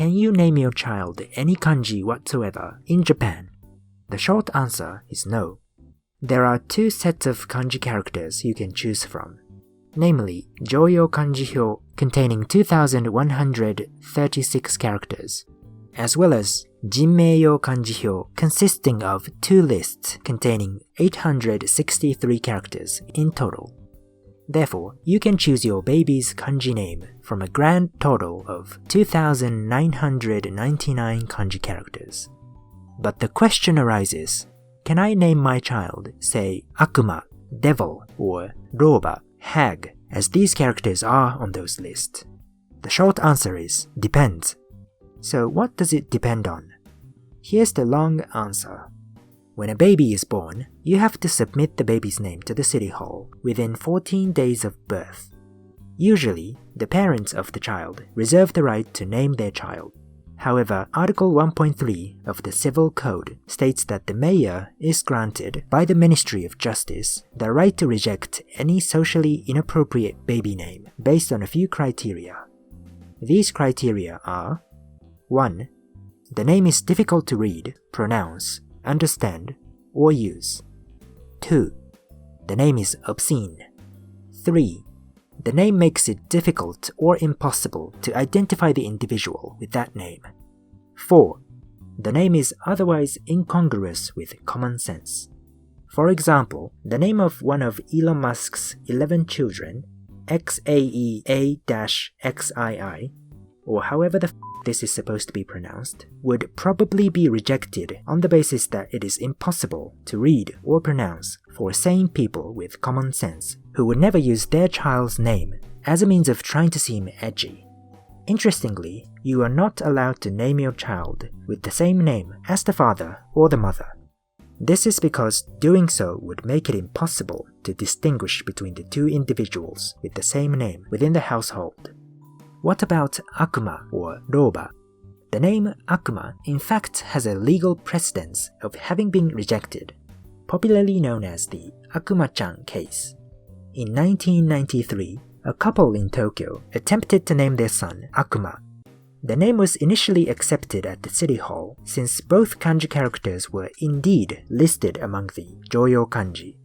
can you name your child any kanji whatsoever in Japan? The short answer is no. There are two sets of kanji characters you can choose from, namely Joyo Kanji Hyo containing 2,136 characters, as well as Jinmeiyo Kanji Hyo consisting of two lists containing 863 characters in total. Therefore, you can choose your baby's kanji name from a grand total of 2,999 kanji characters. But the question arises, can I name my child, say, Akuma, Devil, or Roba, Hag, as these characters are on those lists? The short answer is, depends. So what does it depend on? Here's the long answer. When a baby is born, you have to submit the baby's name to the city hall within 14 days of birth. Usually, the parents of the child reserve the right to name their child. However, Article 1.3 of the Civil Code states that the mayor is granted by the Ministry of Justice the right to reject any socially inappropriate baby name based on a few criteria. These criteria are: 1. The name is difficult to read, pronounce, understand, or use. 2. The name is obscene. 3. The name makes it difficult or impossible to identify the individual with that name. 4. The name is otherwise incongruous with common sense. For example, the name of one of Elon Musk's 11 children, XAEA-XII, or however the this is supposed to be pronounced, would probably be rejected on the basis that it is impossible to read or pronounce for sane people with common sense who would never use their child's name as a means of trying to seem edgy. Interestingly, you are not allowed to name your child with the same name as the father or the mother. This is because doing so would make it impossible to distinguish between the two individuals with the same name within the household. What about Akuma or Roba? The name Akuma in fact has a legal precedence of having been rejected, popularly known as the Akuma-chan case. In 1993, a couple in Tokyo attempted to name their son Akuma. The name was initially accepted at the city hall since both kanji characters were indeed listed among the Joyo kanji.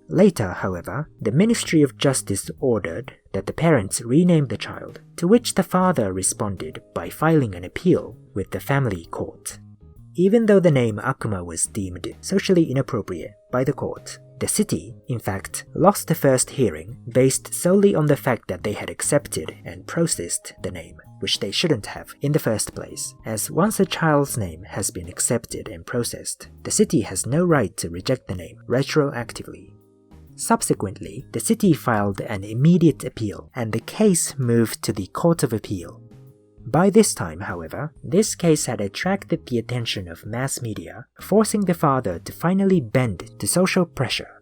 Later, however, the Ministry of Justice ordered that the parents rename the child, to which the father responded by filing an appeal with the family court. Even though the name Akuma was deemed socially inappropriate by the court, the city, in fact, lost the first hearing based solely on the fact that they had accepted and processed the name, which they shouldn't have in the first place, as once a child's name has been accepted and processed, the city has no right to reject the name retroactively. Subsequently, the city filed an immediate appeal, and the case moved to the Court of Appeal. By this time, however, this case had attracted the attention of mass media, forcing the father to finally bend to social pressure.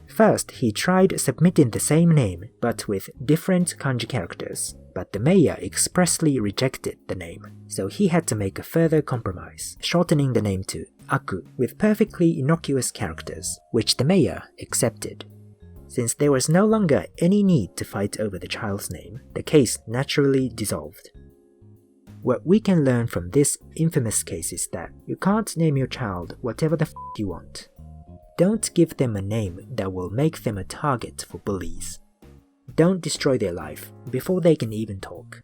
First, he tried submitting the same name, but with different kanji characters, but the mayor expressly rejected the name, so he had to make a further compromise, shortening the name to Aku with perfectly innocuous characters, which the mayor accepted. Since there was no longer any need to fight over the child's name, the case naturally dissolved. What we can learn from this infamous case is that you can't name your child whatever the you want. Don't give them a name that will make them a target for bullies. Don't destroy their life before they can even talk.